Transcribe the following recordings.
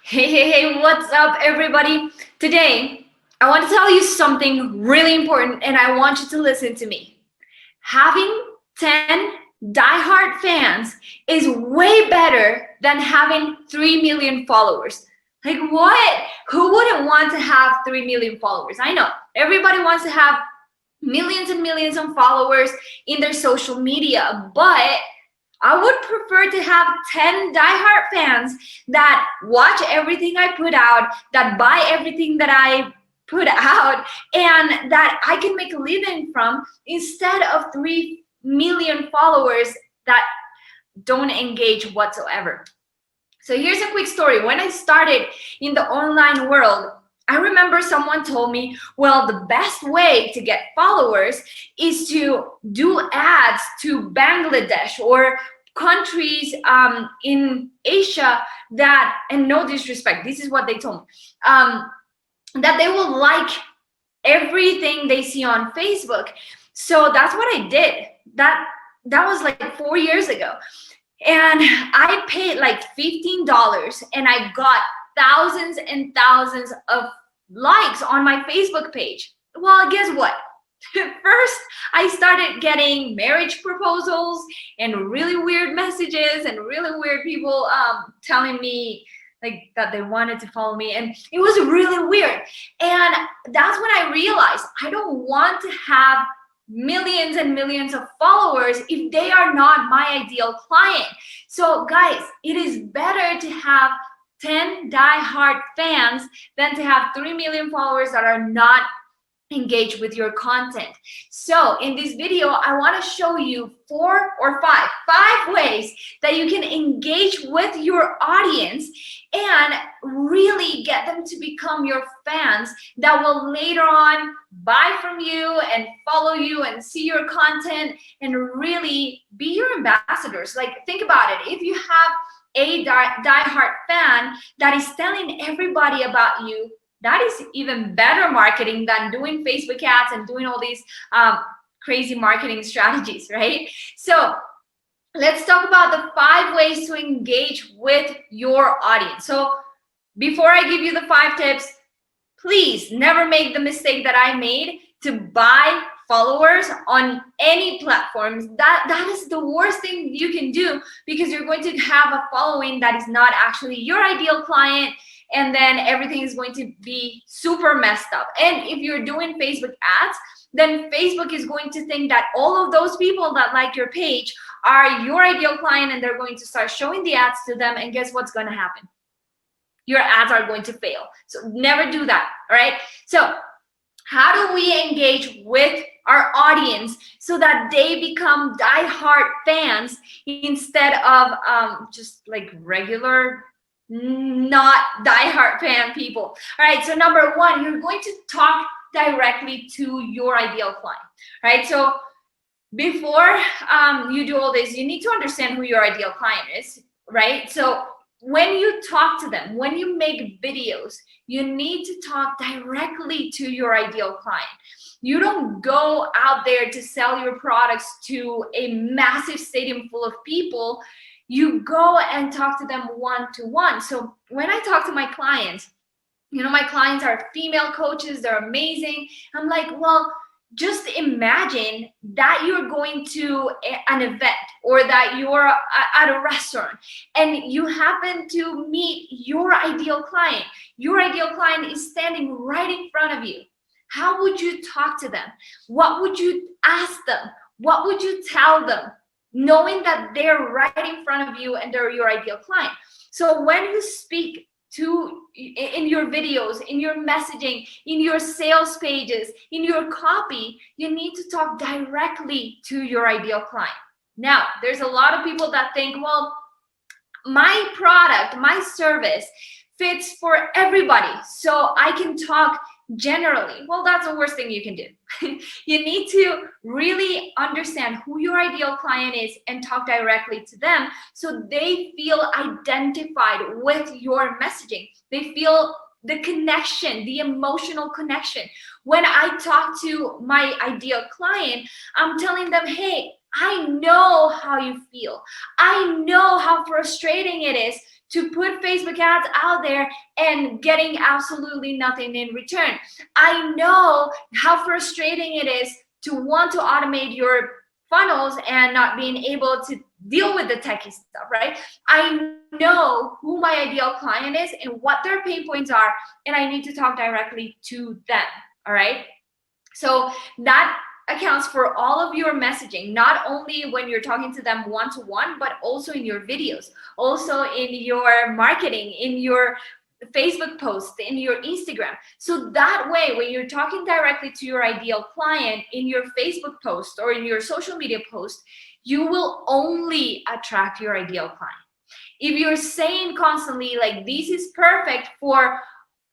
Hey, what's up, everybody? Today, I want to tell you something really important, and I want you to listen to me. Having 10 diehard fans is way better than having 3 million followers. Like, what? Who wouldn't want to have 3 million followers? I know everybody wants to have millions and millions of followers in their social media, but I would prefer to have 10 diehard fans that watch everything I put out, that buy everything that I put out, and that I can make a living from instead of 3 million followers that don't engage whatsoever. So here's a quick story. When I started in the online world, I remember someone told me, well, the best way to get followers is to do ads to Bangladesh or countries in Asia that, and no disrespect, this is what they told me, that they will like everything they see on Facebook. So that's what I did. That was like 4 years ago. And I paid like $15 and I got thousands and thousands of likes on my Facebook page. Well, guess what? First, I started getting marriage proposals and really weird messages and really weird people telling me like that they wanted to follow me, and it was really weird. And that's when I realized I don't want to have millions and millions of followers if they are not my ideal client. So guys, it is better to have 10 die-hard fans than to have 3 million followers that are not engaged with your content. So in this video, I want to show you five ways that you can engage with your audience and really get them to become your fans that will later on buy from you and follow you and see your content and really be your ambassadors. Like, think about it. If you have a die-hard fan that is telling everybody about you, that is even better marketing than doing Facebook ads and doing all these crazy marketing strategies, right? So let's talk about the 5 ways to engage with your audience. So before I give you the 5 tips, please never make the mistake that I made to buy followers on any platforms. That is the worst thing you can do, because you're going to have a following that is not actually your ideal client, and then everything is going to be super messed up. And if you're doing Facebook ads, then Facebook is going to think that all of those people that like your page are your ideal client, and they're going to start showing the ads to them, and guess what's going to happen? Your ads are going to fail. So never do that, all right? So how do we engage with our audience so that they become die-hard fans instead of just like regular not die-hard fan people? All right, so number 1, you're going to talk directly to your ideal client, right? So before you do all this, you need to understand who your ideal client is, right? So when you talk to them, when you make videos, you need to talk directly to your ideal client. You don't go out there to sell your products to a massive stadium full of people. You go and talk to them one-to-one. So when I talk to my clients, my clients are female coaches, they're amazing. I'm like, well, just imagine that you're going to an event or that you're at a restaurant and you happen to meet your ideal client. Your ideal client is standing right in front of you. How would you talk to them? What would you ask them? What would you tell them, knowing that they're right in front of you and they're your ideal client? So when you speak in your videos, in your messaging, in your sales pages, in your copy, you need to talk directly to your ideal client. Now, there's a lot of people that think, well, my product, my service fits for everybody, so I can talk generally. Well, that's the worst thing you can do. You need to really understand who your ideal client is and talk directly to them so they feel identified with your messaging. They feel the connection, the emotional connection. When I talk to my ideal client, I'm telling them, hey, I know how you feel. I know how frustrating it is to put Facebook ads out there and getting absolutely nothing in return. I know how frustrating it is to want to automate your funnels and not being able to deal with the techie stuff, right? I know who my ideal client is and what their pain points are, and I need to talk directly to them, all right? So that accounts for all of your messaging, not only when you're talking to them one-to-one, but also in your videos, also in your marketing, in your Facebook posts, in your Instagram. So that way, when you're talking directly to your ideal client in your Facebook post or in your social media post, you will only attract your ideal client. If you're saying constantly like, this is perfect for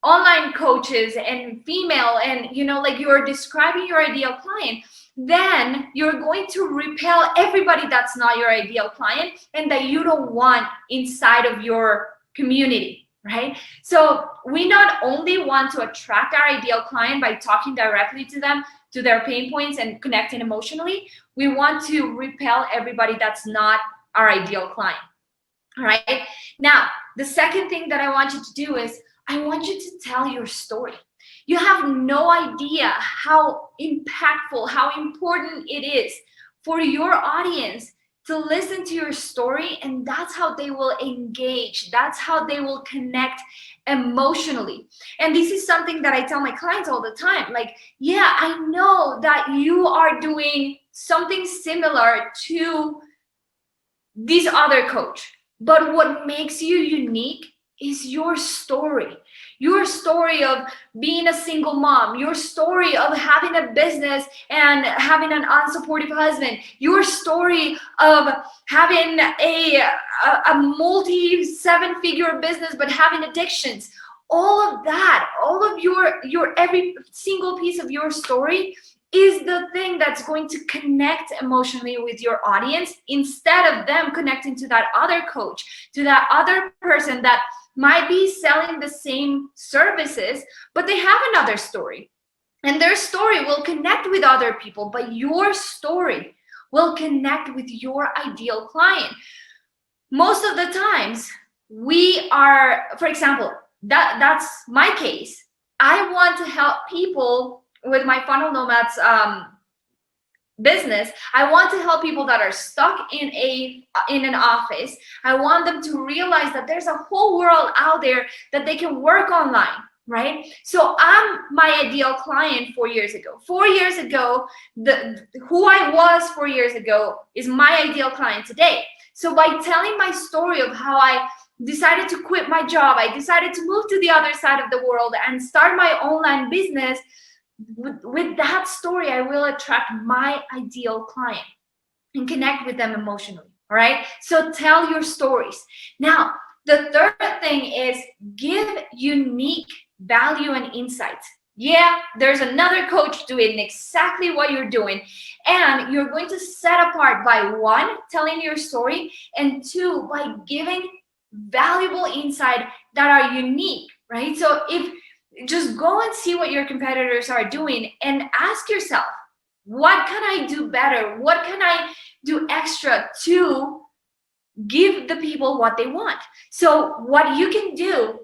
online coaches and female, and like you're describing your ideal client, then you're going to repel everybody that's not your ideal client and that you don't want inside of your community, right? So we not only want to attract our ideal client by talking directly to them, to their pain points and connecting emotionally, we want to repel everybody that's not our ideal client. All right. Now, the second thing that I want you to do is I want you to tell your story. You have no idea how impactful, how important it is for your audience to listen to your story, and that's how they will engage. That's how they will connect emotionally. And this is something that I tell my clients all the time. Like, yeah, I know that you are doing something similar to this other coach, but what makes you unique is your story. Your story of being a single mom, your story of having a business and having an unsupportive husband, your story of having a multi 7-figure business but having addictions. All of that, all of your every single piece of your story is the thing that's going to connect emotionally with your audience, instead of them connecting to that other coach, to that other person that might be selling the same services, but they have another story. And their story will connect with other people, but your story will connect with your ideal client. Most of the times, we are, for example, that's my case. I want to help people with my Funnel Nomads business. I want to help people that are stuck in an office. I want them to realize that there's a whole world out there that they can work online, right? So I'm my ideal client 4 years ago. 4 years ago, who I was 4 years ago is my ideal client today. So by telling my story of how I decided to quit my job, I decided to move to the other side of the world and start my online business, with that story, I will attract my ideal client and connect with them emotionally. All right. So tell your stories. Now, the third thing is give unique value and insights. Yeah, there's another coach doing exactly what you're doing. And you're going to set apart by 1, telling your story, and 2, by giving valuable insight that are unique, right? So just go and see what your competitors are doing and ask yourself, what can I do better? What can I do extra to give the people what they want? So what you can do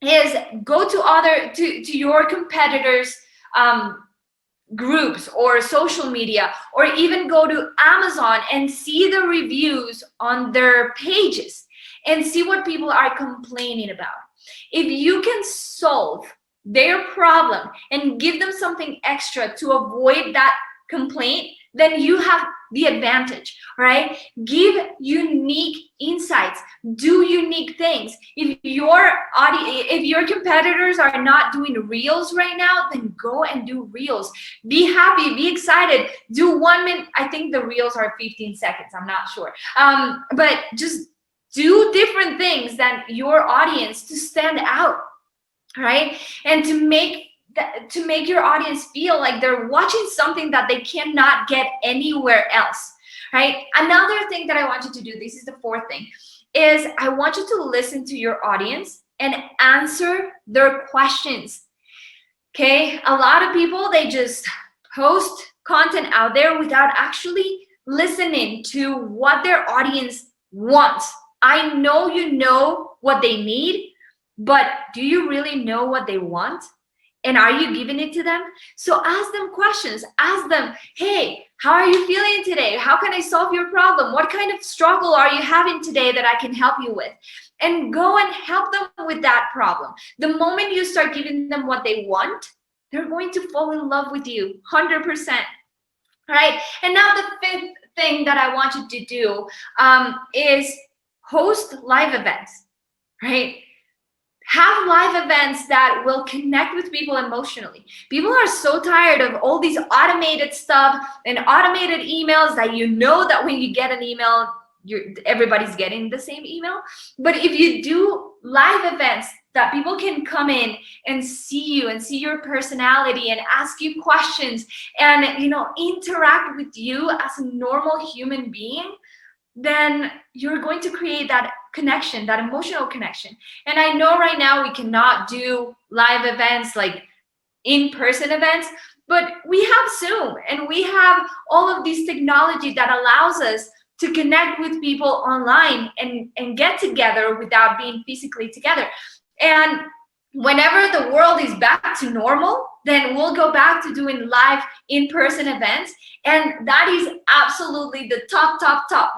is go to your competitors' groups or social media, or even go to Amazon and see the reviews on their pages and see what people are complaining about. If you can solve their problem and give them something extra to avoid that complaint, then you have the advantage, right? Give unique insights, do unique things. If your competitors are not doing reels right now, then go and do reels. Be happy, be excited, do 1 minute. I think the reels are 15 seconds, I'm not sure. But just do different things than your audience to stand out, right? And to make your audience feel like they're watching something that they cannot get anywhere else, right? Another thing that I want you to do, this is the fourth thing, is I want you to listen to your audience and answer their questions. Okay, a lot of people, they just post content out there without actually listening to what their audience wants. I know you know what they need, but do you really know what they want? And are you giving it to them? So ask them questions. Ask them, hey, how are you feeling today? How can I solve your problem? What kind of struggle are you having today that I can help you with? And go and help them with that problem. The moment you start giving them what they want, they're going to fall in love with you 100%. All right. And now the fifth thing that I want you to do is host live events, right? Have live events that will connect with people emotionally. People are so tired of all these automated stuff and automated emails that you know that when you get an email, everybody's getting the same email. But if you do live events that people can come in and see you and see your personality and ask you questions and interact with you as a normal human being, then you're going to create that connection, that emotional connection. And I know right now we cannot do live events like in-person events, but we have Zoom and we have all of this technology that allows us to connect with people online and get together without being physically together. And whenever the world is back to normal, then we'll go back to doing live in-person events. And that is absolutely the top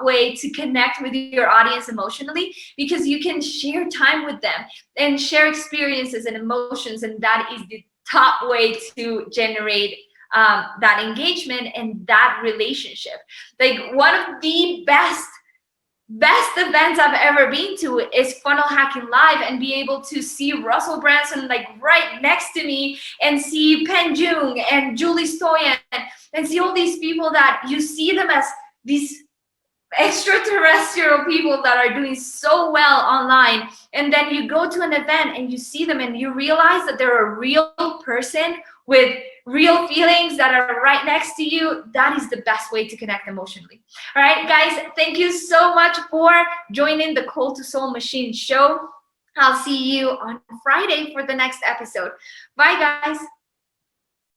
way to connect with your audience emotionally, because you can share time with them and share experiences and emotions. And that is the top way to generate that engagement and that relationship. Like one of the best events I've ever been to is Funnel Hacking Live, and be able to see Russell Branson like right next to me, and see Pen Jung and Julie Stoyan, and see all these people that you see them as these extraterrestrial people that are doing so well online. And then you go to an event and you see them and you realize that they're a real person with real feelings that are right next to you. That is the best way to connect emotionally. All right, guys, thank you so much for joining the Cold to Soul Machine show. I'll see you on Friday for the next episode. Bye, guys.